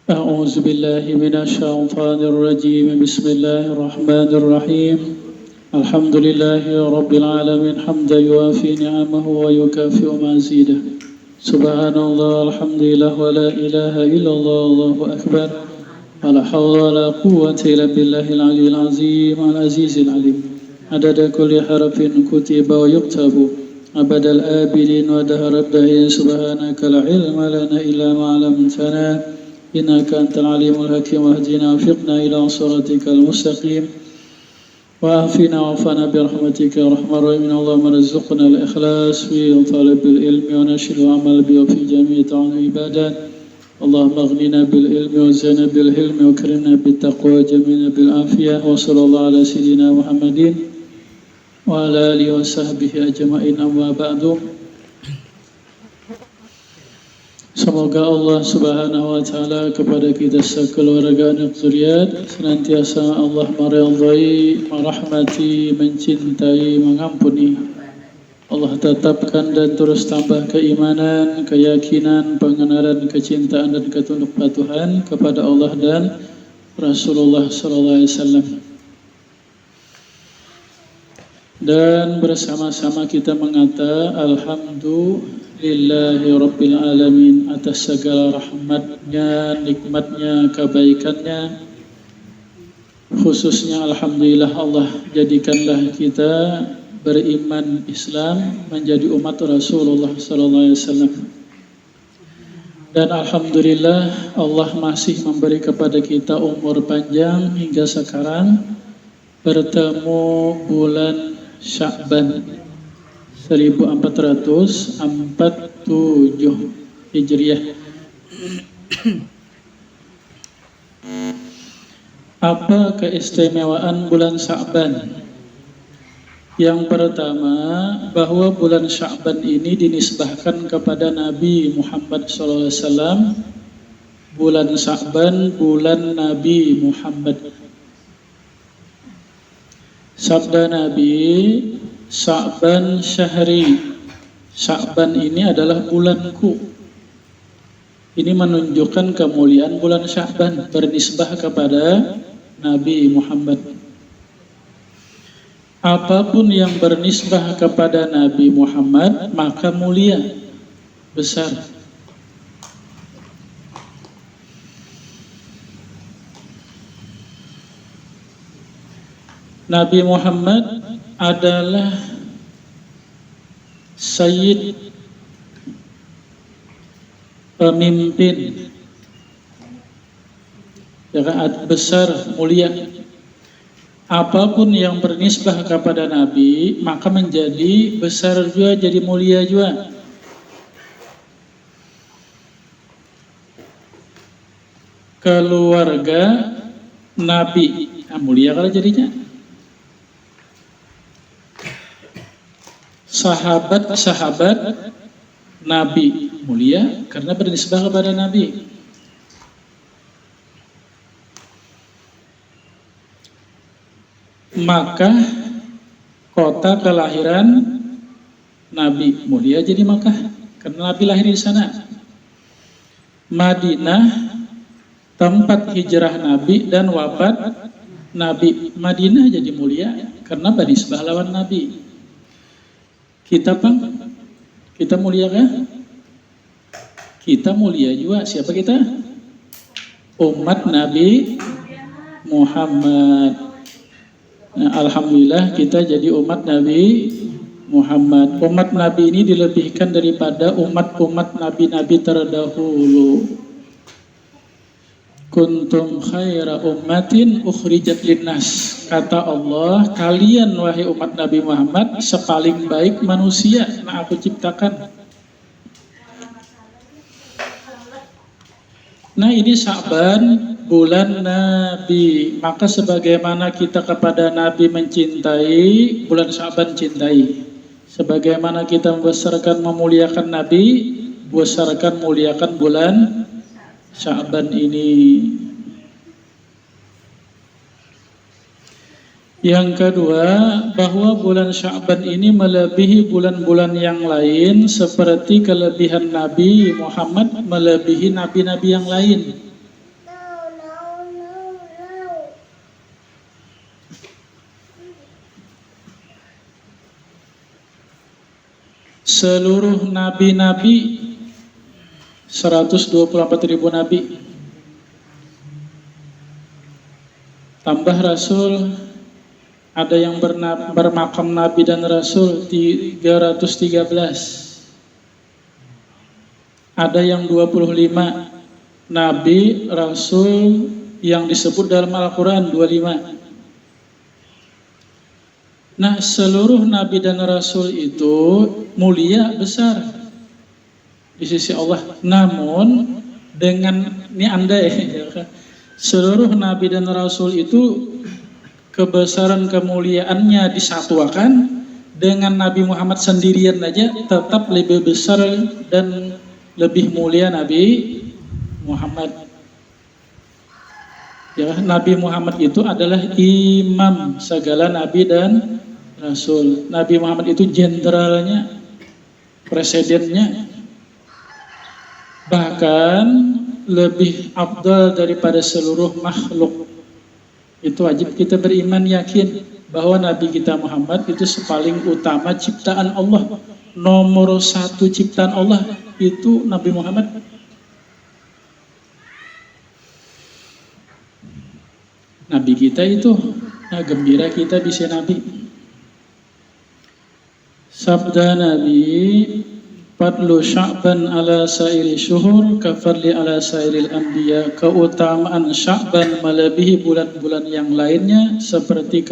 أعوذ بالله من الشيطان الرجيم بسم الله الرحمن الرحيم الحمد لله رب العالمين حمدا يوافي نعمه ويكافئ مزيده سبحان الله الحمد لله ولا إله إلا الله الله أكبر ولا حول ولا قوة إلا بالله العلي العظيم العزيز العليم عدد كل حرف كتب ويكتب أبد الآبدين ودهر الدهين سبحانك لا علم لنا إلا ما علمتنا إنك أنت العليم الحكيم واهدنا وفقنا إلى صراطك المستقيم وعافنا وعفنا برحمتك يا أرحم الراحمين اللهم ارزقنا الإخلاص في طلب العلم ونشر العمل به وفي جميع طاعات العبادات اللهم اغننا بالعلم وزينا بالحلم وكرمنا بالتقوى وجملنا بالعافية وصلى الله على سيدنا محمد وعلى آله وصحبه أجمعين أما بعد. Semoga Allah Subhanahu wa taala kepada kita sekeluarga anak zuriat senantiasa Allah meridhai, merahmati, mencintai, mengampuni. Allah tetapkan dan terus tambah keimanan, keyakinan, pengenalan, kecintaan dan ketunduk patuhan kepada Allah dan Rasulullah sallallahu alaihi wasallam. Dan bersama-sama kita mengata Alhamdulillahi Rabbil Alamin atas segala rahmatnya, nikmatnya, kebaikannya. Khususnya Alhamdulillah Allah jadikanlah kita beriman Islam menjadi umat Rasulullah sallallahu alaihi wasallam. Dan Alhamdulillah Allah masih memberi kepada kita umur panjang hingga sekarang bertemu bulan Sya'ban 1447 Hijriah. Apa keistimewaan bulan Sya'ban? Yang pertama, bahwa bulan Sya'ban ini dinisbahkan kepada Nabi Muhammad SAW. Bulan Sya'ban, bulan Nabi Muhammad. Sabda Nabi, Sya'ban syahri. Sya'ban ini adalah bulanku. Ini menunjukkan kemuliaan bulan Sya'ban, bernisbah kepada Nabi Muhammad. Apapun yang bernisbah kepada Nabi Muhammad maka mulia, besar. Nabi Muhammad adalah Sayyid, pemimpin, besar, mulia. Apapun yang bernisbah kepada Nabi maka menjadi besar juga, jadi mulia juga. Keluarga Nabi mulia kalau jadinya. Sahabat-sahabat Nabi mulia karena bernisbah kepada Nabi. Makkah, kota kelahiran Nabi mulia jadi Makkah karena Nabi lahir di sana. Madinah, tempat hijrah Nabi dan wafat Nabi. Madinah jadi mulia karena bernisbah lawan Nabi. Kita mulia kah? Kita mulia juga. Siapa kita? Umat Nabi Muhammad. Nah, Alhamdulillah kita jadi umat Nabi Muhammad. Umat Nabi ini dilebihkan daripada umat-umat Nabi-Nabi terdahulu. Kuntum khaira ummatin ukhrijat linnas. Kata Allah, kalian wahai umat Nabi Muhammad sepaling baik manusia yang aku ciptakan. Nah, ini Sya'ban, bulan Nabi. Maka sebagaimana kita kepada Nabi mencintai, bulan Sya'ban cintai. Sebagaimana kita membesarkan memuliakan Nabi, besarkan muliakan bulan Sya'ban ini. Yang kedua, bahwa bulan Sya'ban ini melebihi bulan-bulan yang lain seperti kelebihan Nabi Muhammad melebihi nabi-nabi yang lain. seluruh nabi-nabi 124.000 nabi tambah rasul, ada yang bermakam nabi dan rasul 313. Ada yang 25 nabi, rasul yang disebut dalam Al-Quran 25. Nah, seluruh nabi dan rasul itu mulia besar di sisi Allah. Namun dengan ini andai seluruh nabi dan rasul itu kebesaran kemuliaannya disatukan dengan Nabi Muhammad sendirian aja tetap lebih besar dan lebih mulia Nabi Muhammad. Ya, Nabi Muhammad itu adalah imam segala nabi dan rasul. Nabi Muhammad itu jenderalnya, presidennya, bahkan lebih afdal daripada seluruh makhluk. Itu wajib kita beriman, yakin bahwa Nabi kita Muhammad itu paling utama ciptaan Allah. Nomor 1 ciptaan Allah itu Nabi Muhammad. Nabi kita itu, nah, gembira kita bisa Nabi. Sabda Nabi, fadlu Sya'ban ala sairi syuhur kafadli ala sairil anbiya. Keutamaan Sya'ban melebihi bulan-bulan yang lainnya seperti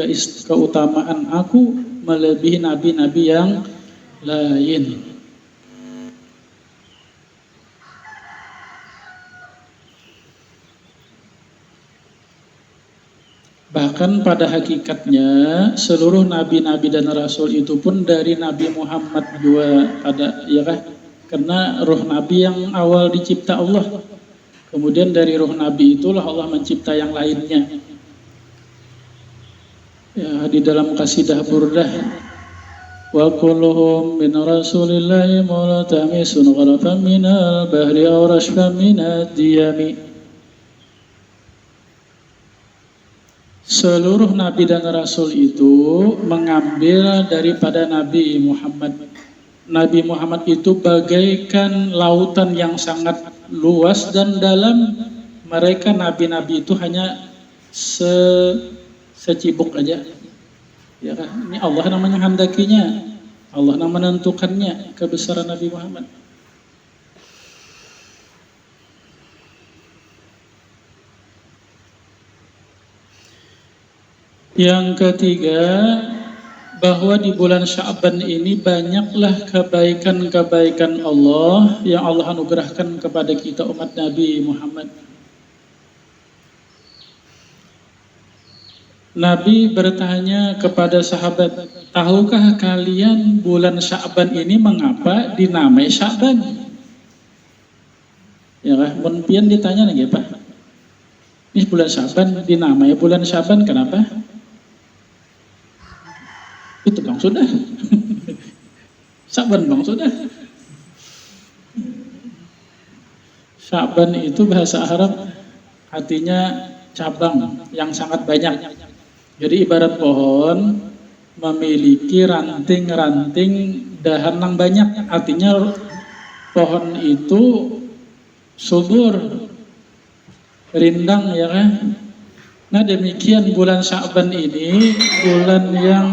keutamaan aku melebihi nabi-nabi yang lain. Bahkan pada hakikatnya seluruh nabi-nabi dan rasul itu pun dari Nabi Muhammad juga ada, ya kan? Karena roh nabi yang awal dicipta Allah. Kemudian dari roh nabi itulah Allah mencipta yang lainnya. Ya, di dalam kasidah Burdah, wa kulluhum min rasulillahi multamisun gharafan minal bahri aw rashfan minad diyami. Seluruh nabi dan rasul itu mengambil daripada Nabi Muhammad. Nabi Muhammad itu bagaikan lautan yang sangat luas dan dalam. Mereka nabi-nabi itu hanya secibuk aja. Ya kan? Ini Allah yang menghendakinya. Allah yang menentukannya kebesaran Nabi Muhammad. Yang ketiga, bahwa di bulan Sya'ban ini banyaklah kebaikan-kebaikan Allah yang Allah anugerahkan kepada kita umat Nabi Muhammad. Nabi bertanya kepada sahabat, tahukah kalian bulan Sya'ban ini mengapa dinamai Sya'ban? Ya kan, pian ditanya lagi Pak. Ini bulan Sya'ban dinamai bulan Sya'ban kenapa? Itu bang sudah. Sya'ban bang sudah. Sya'ban itu bahasa Arab artinya cabang yang sangat banyak. Jadi ibarat pohon memiliki ranting-ranting dahan yang banyak. Artinya pohon itu subur, rindang, ya kan? Nah demikian bulan Sya'ban ini bulan yang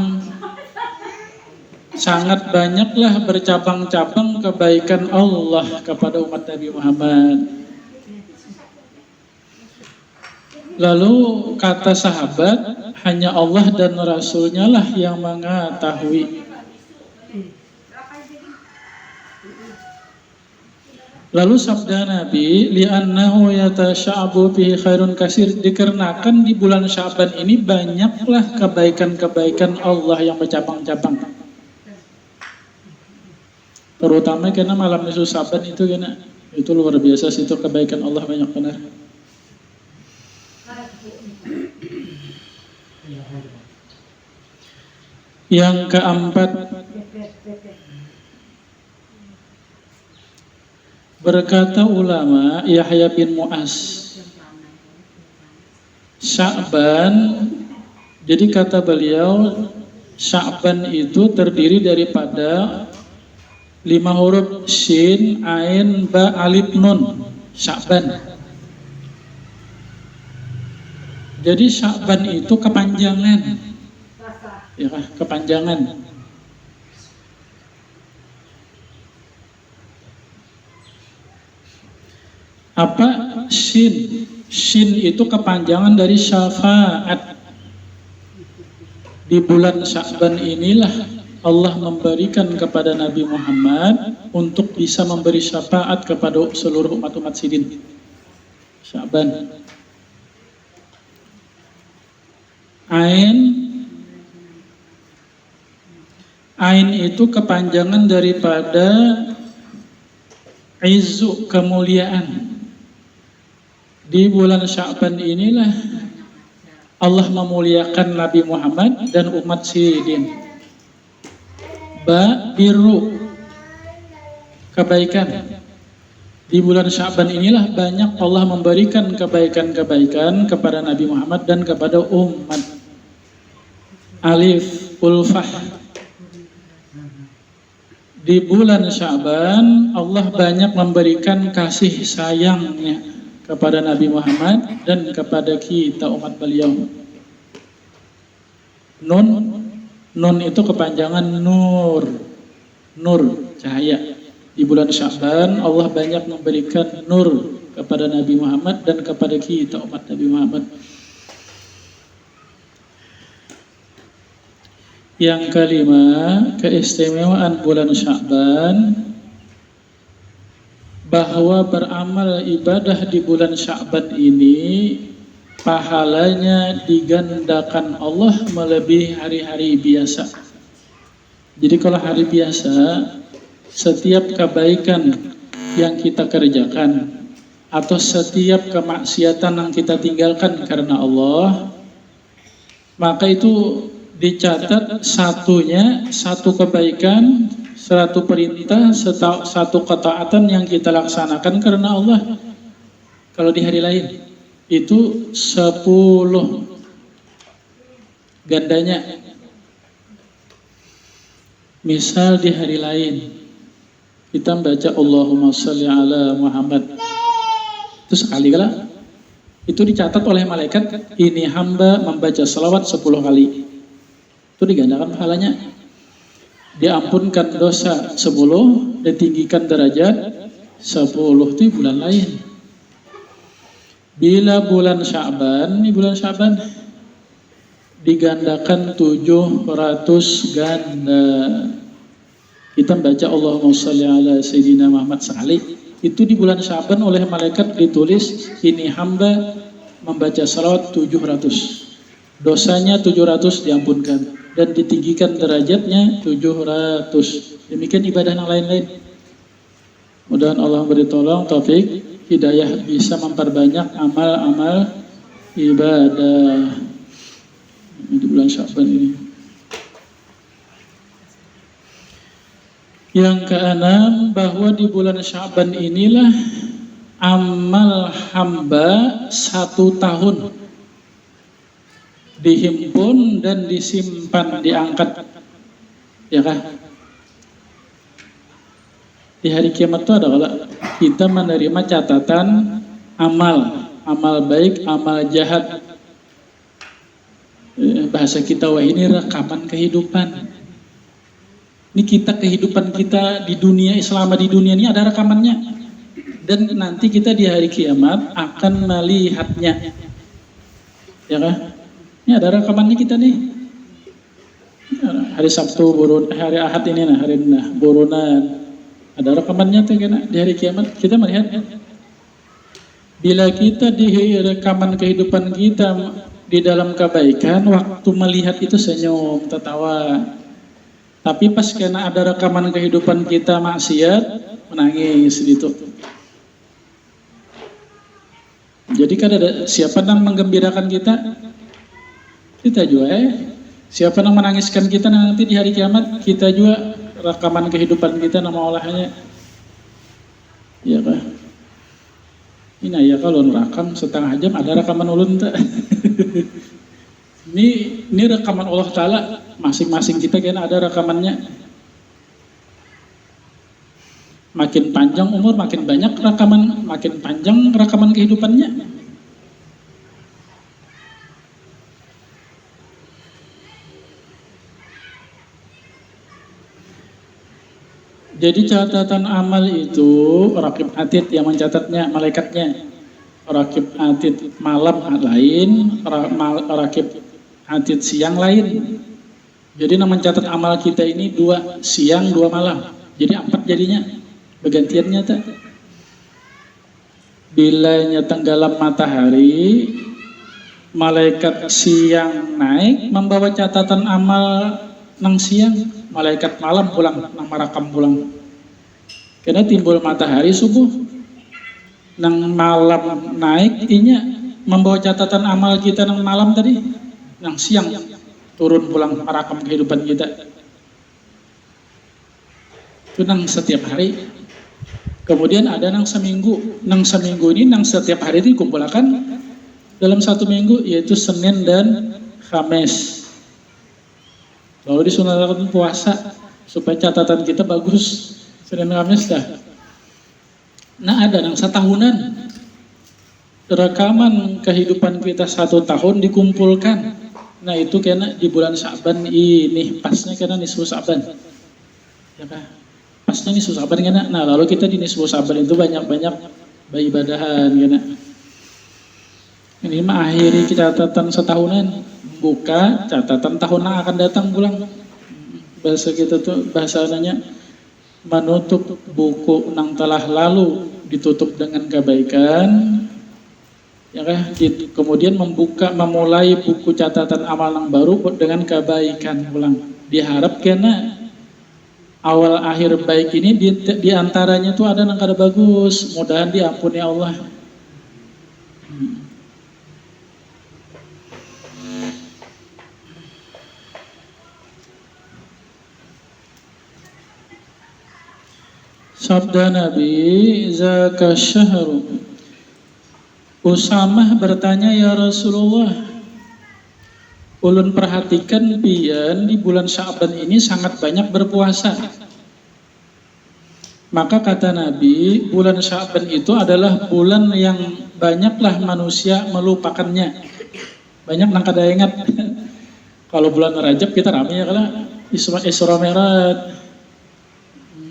sangat banyaklah bercabang-cabang kebaikan Allah kepada umat Nabi Muhammad. Lalu kata sahabat, hanya Allah dan Rasulnya lah yang mengetahui. Lalu sabda Nabi, li'annahu yatasya'abu bihi khairun kasir, dikarenakan di bulan Sya'ban ini banyaklah kebaikan-kebaikan Allah yang bercabang-cabang. Terutama karena malam nisfu Sya'ban itu karena itu luar biasa, situ kebaikan Allah banyak benar. Yang keempat, berkata ulama Yahya bin Mu'az, Sya'ban, jadi kata beliau Sya'ban itu terdiri daripada 5 huruf shin, ain, ba, alif, nun. Sya'ban. Jadi Sya'ban itu kepanjangan. Ya, kepanjangan. Apa shin? Shin itu kepanjangan dari syafaat. Di bulan Sya'ban inilah Allah memberikan kepada Nabi Muhammad untuk bisa memberi syafaat kepada seluruh umat-umat sidin. Sya'ban. Ain. Ain itu kepanjangan daripada izzu, kemuliaan. Di bulan Sya'ban inilah Allah memuliakan Nabi Muhammad dan umat sidin. Ba, birru, kebaikan. Di bulan Sya'ban inilah banyak Allah memberikan kebaikan-kebaikan kepada Nabi Muhammad dan kepada umat. Alif, ulfah. Di bulan Sya'ban Allah banyak memberikan kasih sayangnya kepada Nabi Muhammad dan kepada kita umat beliau. Nun, nun itu kepanjangan nur, nur, cahaya. Di bulan Sya'ban Allah banyak memberikan nur kepada Nabi Muhammad dan kepada kita umat Nabi Muhammad. Yang kelima, keistimewaan bulan Sya'ban, bahwa beramal ibadah di bulan Sya'ban ini pahalanya digandakan Allah melebihi hari-hari biasa. Jadi kalau hari biasa, setiap kebaikan yang kita kerjakan atau setiap kemaksiatan yang kita tinggalkan karena Allah, maka itu dicatat satu kebaikan, satu perintah, satu ketaatan yang kita laksanakan karena Allah. Kalau di hari lain itu 10 gandanya. Misal di hari lain kita membaca Allahumma sholli ala Muhammad, itu sekali kala, itu dicatat oleh malaikat, ini hamba membaca salawat 10 kali. Itu digandakan pahalanya. Diampunkan dosa 10, ditinggikan derajat 10. Itu bulan lain. Bila bulan Sya'ban, ini bulan Sya'ban digandakan 700 ganda. Kita baca Allahumma sholli ala Sayyidina Muhammad sekali, itu di bulan Sya'ban oleh malaikat ditulis, ini hamba membaca salawat 700. Dosanya 700 diampunkan dan ditinggikan derajatnya 700. Demikian ibadah yang lain-lain. Mudah-mudahan Allah beri tolong taufik hidayah bisa memperbanyak amal-amal ibadah di bulan Sya'ban ini. Yang keenam, bahwa di bulan Sya'ban inilah amal hamba 1 tahun dihimpun dan disimpan, diangkat, ya kan? Di hari kiamat itu adalah kita menerima catatan amal baik, amal jahat. Bahasa kita, wah ini rekaman kehidupan. Ini kehidupan kita di dunia, selama di dunia ini ada rekamannya. Dan nanti kita di hari kiamat akan melihatnya, ya kan? Ini ada rekamannya kita nih. Hari Sabtu hari Ahad ini hari buronan. Ada rekamannya tuh kan di hari kiamat kita melihat. Bila kita di rekaman kehidupan kita di dalam kebaikan, waktu melihat itu senyum, tertawa. Tapi pas kena ada rekaman kehidupan kita maksiat, menangis gitu. Jadi kan ada siapa yang menggembirakan kita? Kita juga siapa yang menangiskan kita nanti di hari kiamat? Kita juga rekaman kehidupan kita nama olahnya. Ya kan? Ini ya kalau rekam setengah jam ada rekaman ulun tak? Ini rekaman Allah Ta'ala, masing-masing kita kan ada rekamannya. Makin panjang umur, makin banyak rekaman, makin panjang rekaman kehidupannya. Jadi catatan amal itu raqib atid yang mencatatnya, malaikatnya. Raqib atid malam lain, raqib atid siang lain. Jadi yang mencatat amal kita ini 2 siang 2 malam. Jadi 4 jadinya. Bergantiannya tak. Bilanya tenggelam matahari, malaikat siang naik membawa catatan amal nang siang, malaikat malam pulang nang marakam pulang. Karena timbul matahari subuh, nang malam naik inya membawa catatan amal kita nang malam tadi, nang siang turun pulang marakam kehidupan kita. Itu nang setiap hari. Kemudian ada nang seminggu ini nang setiap hari itu dikumpulkan dalam 1 minggu, yaitu Senin dan Kamis. Lalu disunahkan puasa supaya catatan kita bagus Senin Kamis dah. Nah ada yang setahunan rekaman kehidupan kita 1 tahun dikumpulkan. Nah itu karena di bulan Sya'ban ini pasnya karena nisfu Sya'ban. Ya kan? Pasnya nisfu Sya'ban karena. Nah lalu kita di nisfu Sya'ban itu banyak-banyak beribadahan karena. Ini mah akhiri catatan setahunan, buka catatan tahun yang akan datang pulang. Bahasa kita tuh bahasanya menutup buku nang telah lalu ditutup dengan kebaikan, ya kan? Kemudian memulai buku catatan amal yang baru dengan kebaikan pulang. Diharap karena awal akhir baik ini di antaranya tuh ada yang kada bagus, mudahan diampuni Allah. Sabda Nabi, zaka syahru. Usamah bertanya, ya Rasulullah, ulun perhatikan pian di bulan Sya'ban ini sangat banyak berpuasa. Maka kata Nabi, bulan Sya'ban itu adalah bulan yang banyaklah manusia melupakannya. Banyak nang kada ingat. Kalau bulan Rajab kita ramai ya kalau Isra Mi'raj.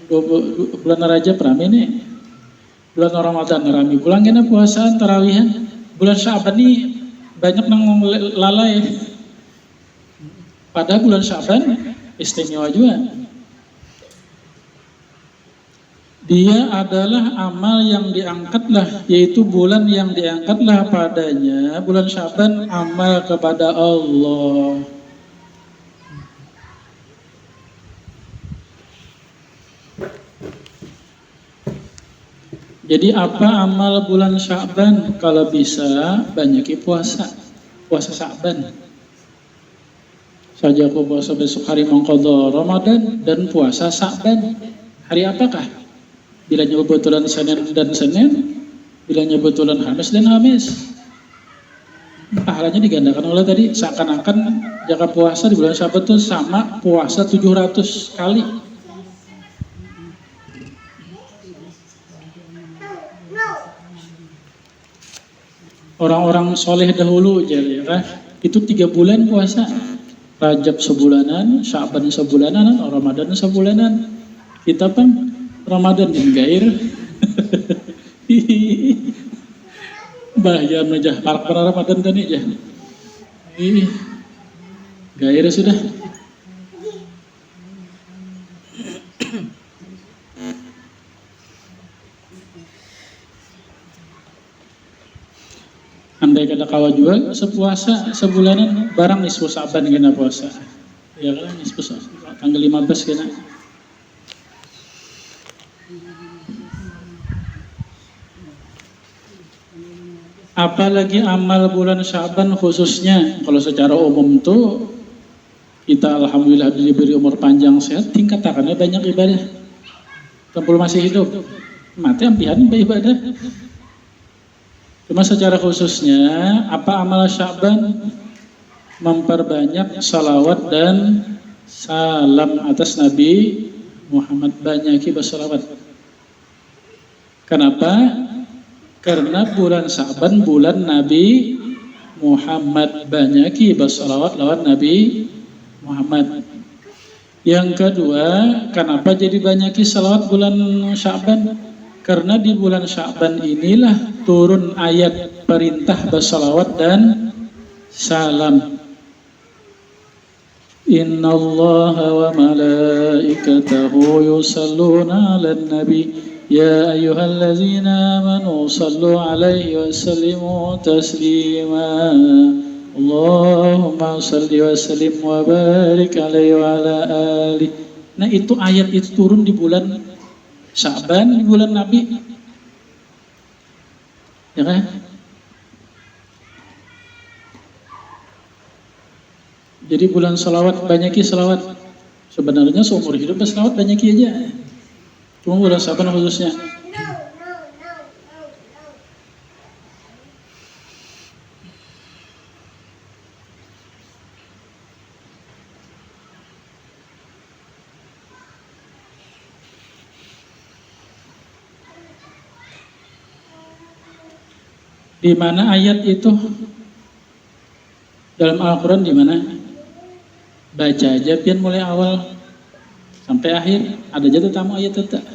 Bulan Rajab rame nih, bulan Ramadan rame, bulan kena puasaan tarawihan. Bulan Sya'ban ini banyak nang lalai. Pada bulan Sya'ban istimewa juga. Dia adalah amal yang diangkatlah, yaitu bulan yang diangkatlah padanya bulan Sya'ban amal kepada Allah. Jadi apa amal bulan Sya'ban? Kalau bisa banyaki puasa Sya'ban. Saja aku puasa besok hari mengqadha Ramadan dan puasa Sya'ban. Hari apakah? Bila nyebutulan Senin dan Senin, bila nyebutulan Kamis dan Kamis. Pahalanya digandakan oleh tadi, seakan-akan jika puasa di bulan Sya'ban itu sama puasa 700 kali. Orang-orang soleh dahulu ya kan, itu 3 bulan puasa, Rajab sebulanan, Sya'ban sebulanan, Ramadan sebulanan. Kita pun Ramadan yang gair, bahaya aja para Ramadan tadi aja, gair sudah. Andai kata kawa juga sepuasa sebulanan barang nisfu Sya'ban kena puasa. Ya kan nisfu tanggal 15 kena. Apalagi amal bulan Sya'ban khususnya, kalau secara umum tuh kita alhamdulillah diberi umur panjang sehat, tingkatakannya banyak ibadah. Tempul masih hidup, mati ampihan beribadah. Cuma secara khususnya, apa amal Sya'ban? Memperbanyak salawat dan salam atas Nabi Muhammad, banyaki bersalawat. Kenapa? Karena bulan Sa'ban bulan Nabi Muhammad, banyaki bersalawat lawan Nabi Muhammad. Yang kedua, kenapa jadi banyaki salawat bulan Sya'ban? Karena di bulan Sya'ban inilah turun ayat perintah bersalawat dan salam. Innallaha wa malaikatahu yusalluna 'alan nabi ya ayyuhallazina amanu sallu 'alaihi wa sallimu taslima. Allahumma salli wa sallim wa barik 'alaihi wa ala alihi. Nah, itu ayat itu turun di bulan Sya'ban, di bulan Nabi. Ya kan? Jadi bulan salawat, banyaki salawat. Sebenarnya seumur hidup salawat banyaki aja. Cuma bulan Sya'ban khususnya. Di mana ayat itu? Dalam Al-Quran di mana? Baca aja pian mulai awal sampai akhir. Ada aja tamu ayat tetap.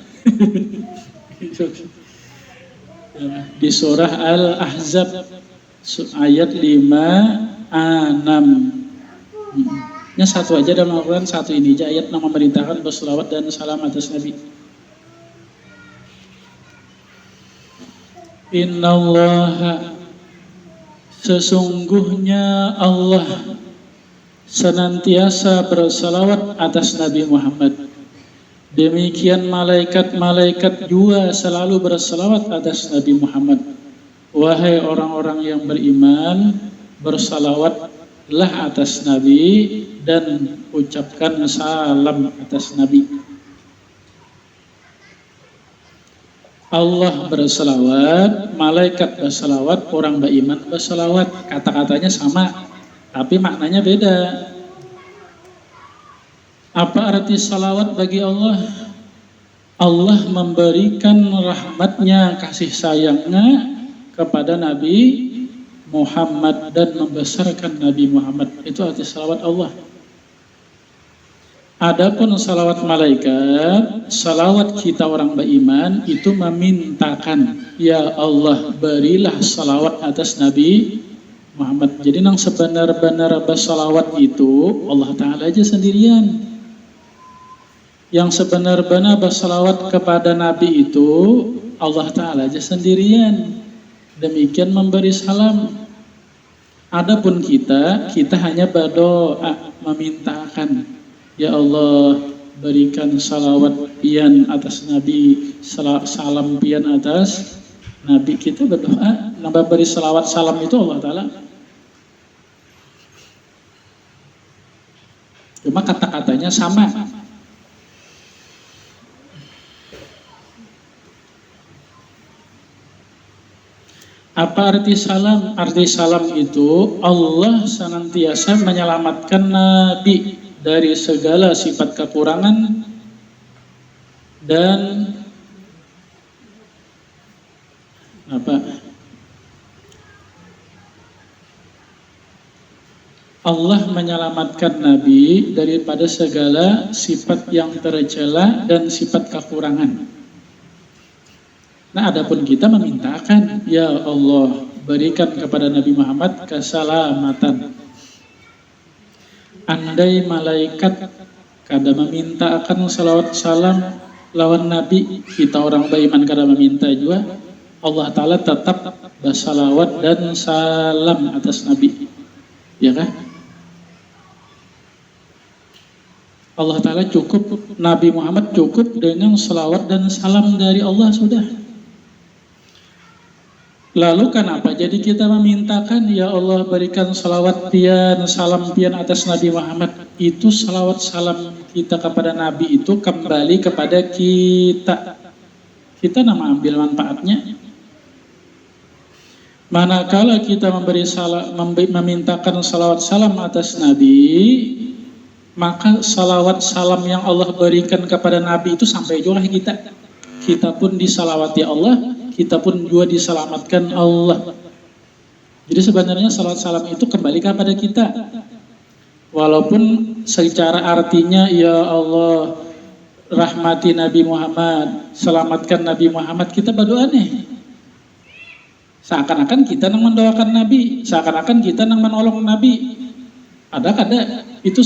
Di surah Al-Ahzab ayat 5-6. Nya satu aja dalam Al-Quran, satu ini aja ayat yang memerintahkan berselawat dan salam atas Nabi. Innallaha, sesungguhnya Allah senantiasa bersalawat atas Nabi Muhammad. Demikian malaikat-malaikat juga selalu bersalawat atas Nabi Muhammad. Wahai orang-orang yang beriman, bersalawatlah atas Nabi dan ucapkan salam atas Nabi. Allah bersalawat, malaikat bersalawat, orang beriman bersalawat. Kata-katanya sama, tapi maknanya beda. Apa arti salawat bagi Allah? Allah memberikan rahmatnya, kasih sayangnya kepada Nabi Muhammad dan membesarkan Nabi Muhammad. Itu arti salawat Allah. Adapun salawat malaikat, salawat kita orang beriman itu memintakan, ya Allah berilah salawat atas Nabi Muhammad. Jadi yang sebenar-benar bersalawat itu Allah Ta'ala aja sendirian. Yang sebenar-benar bersalawat kepada Nabi itu Allah Ta'ala aja sendirian. Demikian memberi salam. Adapun kita hanya berdoa, memintakan, ya Allah berikan salawat pian atas Nabi, salam pian atas Nabi. Kita berdoa, nambah beri salawat salam itu Allah Ta'ala. Cuma kata-katanya sama. Apa arti salam? Arti salam itu Allah senantiasa menyelamatkan Nabi dari segala sifat kekurangan dan Allah menyelamatkan Nabi daripada segala sifat yang tercela dan sifat kekurangan. Nah, adapun kita memintakan, ya Allah berikan kepada Nabi Muhammad keselamatan. Andai malaikat kada meminta akan salawat salam lawan Nabi, kita orang beriman kada meminta juga, Allah Ta'ala tetap bersalawat dan salam atas Nabi. Ya kan? Allah Ta'ala cukup, Nabi Muhammad cukup dengan salawat dan salam dari Allah sudah. Lalu kenapa jadi kita memintakan, ya Allah berikan salawat pian, salam pian atas Nabi Muhammad? Itu salawat salam kita kepada Nabi itu kembali kepada kita. Kita nama ambil manfaatnya. Manakala kita memintakan salawat salam atas Nabi, maka salawat salam yang Allah berikan kepada Nabi itu sampai juga kita. kita pun disalawati Allah, kita pun juga diselamatkan Allah. Jadi sebenarnya salawat salam itu kembali kepada kita. Walaupun secara artinya ya Allah rahmati Nabi Muhammad, selamatkan Nabi Muhammad, kita berdoa nih. Seakan-akan kita yang mendoakan Nabi, seakan-akan kita yang menolong Nabi. Ada itu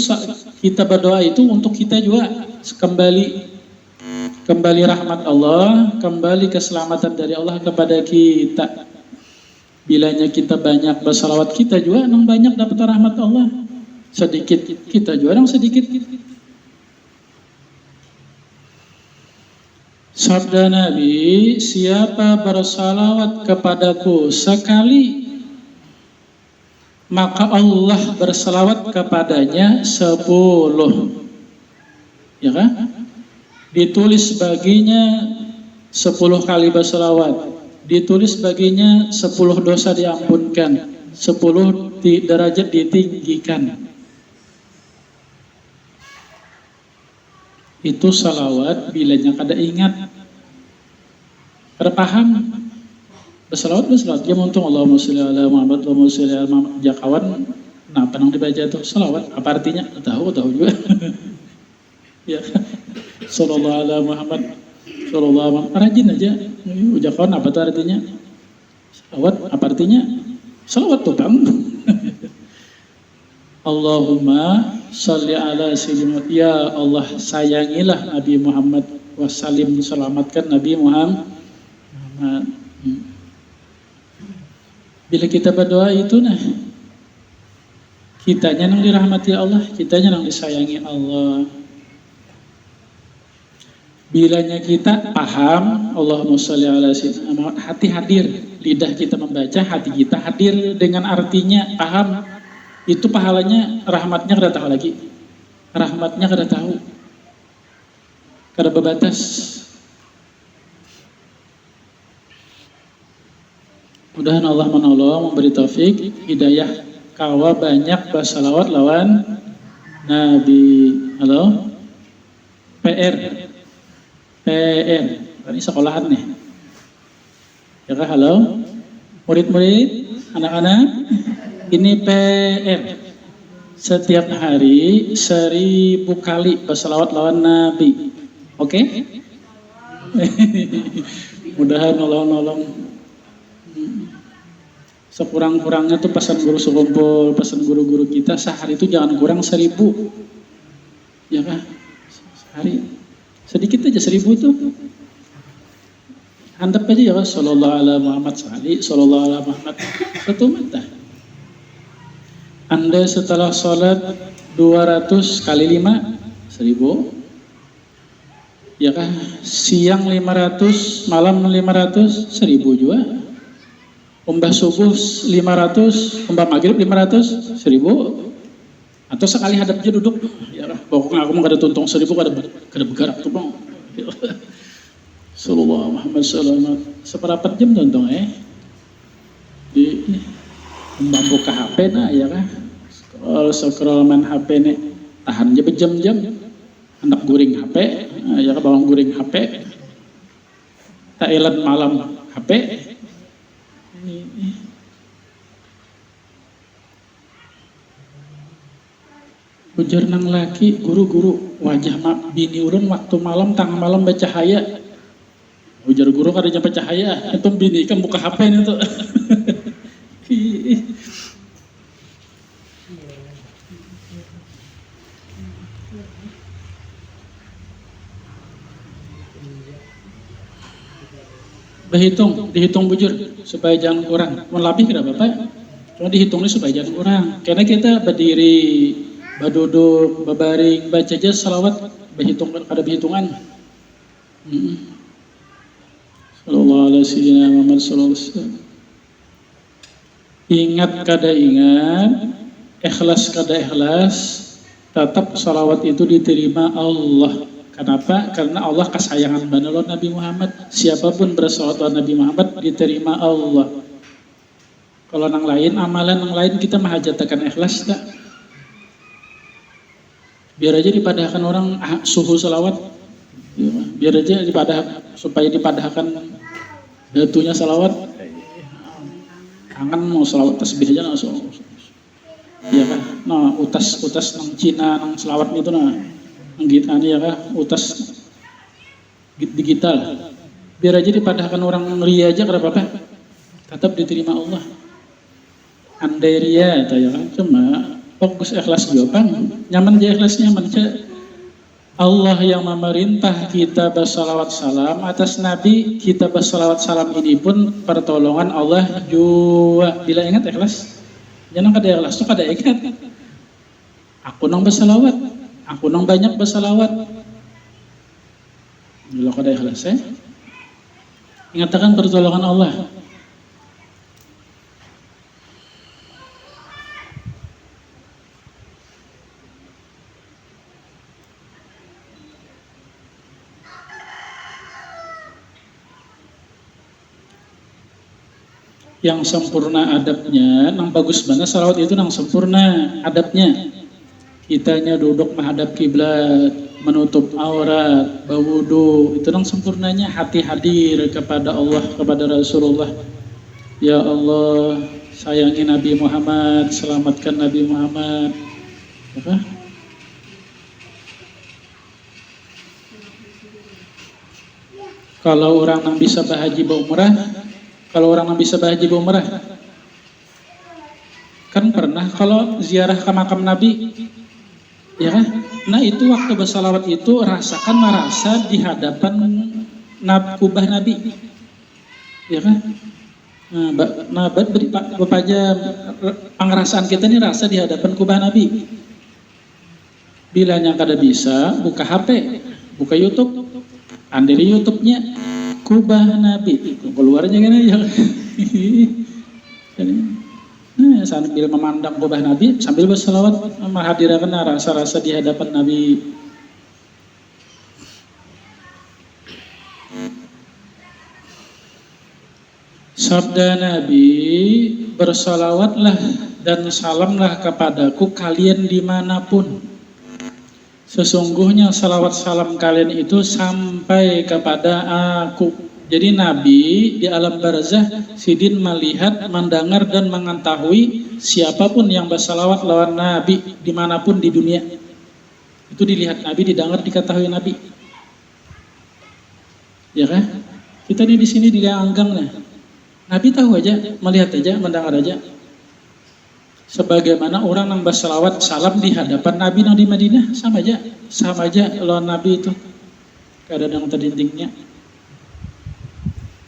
kita berdoa itu untuk kita juga kembali rahmat Allah, kembali keselamatan dari Allah kepada kita. Bilanya kita banyak bersalawat, kita juga yang banyak dapat rahmat Allah. Sedikit kita juga yang sedikit. Sabda Nabi, siapa bersalawat kepadaku sekali, maka Allah bersalawat kepadanya 10. Ya kan? Ditulis baginya 10 kali bersalawat. Ditulis baginya 10 dosa diampunkan, 10 derajat ditinggikan. Itu salawat bilanya kada ingat, kada paham. Bersalawat dia untung Allahumma sholli ala Muhammad, Allahumma sholli ala Muhammad. Jakawan, kenapa nang dibaca itu salawat? Apa artinya? Tahu juga. Ya, sallallahu ala Muhammad, sallallahu alaihi wasallam. Rajin aja. Jakawan apa itu artinya? Salawat apa artinya? Salawat tuh bang. Allahumma sholli ala sayyidina, ya Allah sayangilah Nabi Muhammad, wasallim, selamatkan Nabi Muhammad. Bila kita berdoa itu kitanya yang dirahmati Allah, kitanya yang disayangi Allah. Bilanya kita paham Allahumma sholli ala sayyidina, hati hadir, lidah kita membaca, hati kita hadir dengan artinya, paham. Itu pahalanya, rahmatnya kada tahu lagi. Rahmatnya kada tahu. Kada berbatas. Mudah-mudahan Allah menolong, memberi taufik, hidayah kawa banyak bersalawat lawan Nabi. Halo? PR. Ini sekolahan nih. Ya kah, halo? Murid-murid, anak-anak, ini PR. Setiap hari 1000 kali bersalawat lawan Nabi. Oke? Mudah-mudahan Allah nolong. Sekurang-kurangnya tuh pesan guru sekumpul, pesan guru-guru kita sehari itu jangan kurang 1000. Ya kah? Sehari. Sedikit aja 1000 itu. Handap aja ya, sallallahu ala Muhammad sekali, sallallahu ala Muhammad. Satu mata. Anda setelah sholat 200 kali 5, 1000. Ya kah? Siang 500, malam 500, 1000 juga. Umbah subuh 500, umbah maghrib 500, 1000. Atau sekali hadap aja duduk. Ya kah? Pokoknya aku mau kada tuntung 1000, kada bergerak tuh bang. Sallallahu Muhammad sallallahu. Seperempat jam tuntung di membuka HP ya kah? Scroll main HP tahan aja berjam-jam. Anak guring HP, ya kah, bawang guring HP. Thailand malam HP. Ujar nang laki, guru-guru wajah bini urun waktu malam tengah malam bercahaya. Ujar guru kada nyampe cahaya, itu bini kan buka HP ini tuh. dihitung bujur supaya jangan kurang. Mau lebih kada apa-apa. Cuma dihitungnya supaya jangan kurang. Karena kita berdiri, berduduk, berbaring, baca aja salawat, ada berhitungan. Sallallahu alaihi wasallam Muhammad sallallahu alaihi wasallam. Ingat kada ingat, ikhlas kada ikhlas, tetap salawat itu diterima Allah. Kenapa? Karena Allah kesayangan banget Nabi Muhammad. Siapapun bersalawat pada Nabi Muhammad diterima Allah. Kalau nang lain, amalan nang lain kita mahajatakan ikhlas tak? Biar aja dipadahkan orang suhu salawat. Ya, biar aja supaya dipadahkan datunya salawat. Kangen mau salawat tasbih aja langsung. Ya kan, nah utas nang Cina nang selawat itu nah nang ya kan, utas digital. Biar aja dipadahkan orang ria aja kenapa apa? Tetap diterima Allah. Andai ria ya kan, cuma fokus ikhlas juga kan, nyaman aja ikhlas nyaman aja. Allah yang memerintah kita bersalawat salam atas Nabi, kita bersalawat salam ini pun pertolongan Allah juga. Bila ingat ikhlas, jangan kada ikhlas tuh kada ingat. Aku nang bersalawat, aku nang banyak bersalawat. Bila kada ikhlas ingatakan pertolongan Allah. Yang sempurna adabnya, nang bagus banget salawat itu nang sempurna adabnya. Kitanya duduk menghadap kiblat, menutup aurat, berwudu, itu nang sempurnanya hati hadir kepada Allah, kepada Rasulullah. Ya Allah, sayangi Nabi Muhammad, selamatkan Nabi Muhammad. Apa? Kalau orang yang bisa berhaji berumrah, kalau orang yang bisa berhaji berumrah, kan pernah kalau ziarah ke makam Nabi, ya kan? Nah itu waktu bersalawat itu rasakan merasa di hadapan kubah Nabi, ya kan? Nah bapaknya pengerasaan kita ini rasa di hadapan kubah Nabi. Bilanya kada bisa, buka HP, buka YouTube, andiri YouTube-nya kubah Nabi, keluarnya kan ya. Nah, sambil memandang kubah Nabi, sambil berselawat menghadirkan rasa-rasa di hadapan Nabi. Sabda Nabi, bersalawatlah dan salamlah kepadaku kalian dimanapun. Sesungguhnya salawat salam kalian itu sampai kepada aku. Jadi Nabi di alam barzah sidin melihat, mendengar dan mengetahui siapapun yang bersalawat lawan Nabi dimanapun di dunia. Itu dilihat Nabi, didengar, diketahui Nabi. Ya kan? Kita di sini di Anggang nah. Nabi tahu aja, melihat aja, mendengar aja. Sebagaimana orang yang bersalawat salam di hadapan Nabi yang di Madinah, sama aja lawan Nabi itu. Kada ada yang terdindingnya.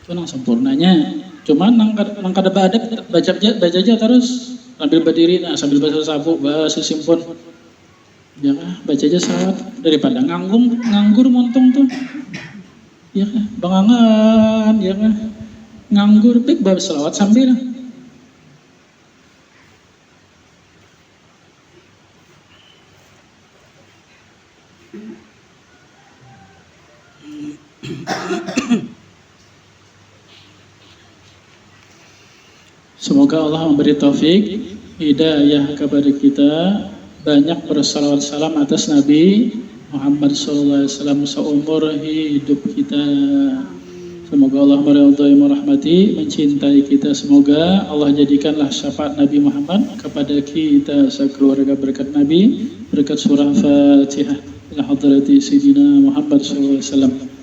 Itu nang sempurnanya. Cuma nang kada badab baca aja terus sambil berdiri, nah sambil baca sabu, baca simpun. Ya baca aja salawat daripada nganggur montong tuh. Ya bangangan, ya nganggur pik bawa salawat sambil. Semoga Allah memberi taufik, hidayah kepada kita, banyak bersalawat salam atas Nabi Muhammad SAW seumur hidup kita. Semoga Allah meridhai, merahmati, mencintai kita. Semoga Allah jadikanlah syafaat Nabi Muhammad kepada kita sekeluarga berkat Nabi, berkat surah Fatihah. Ila hadrati Sayyidina Muhammad SAW.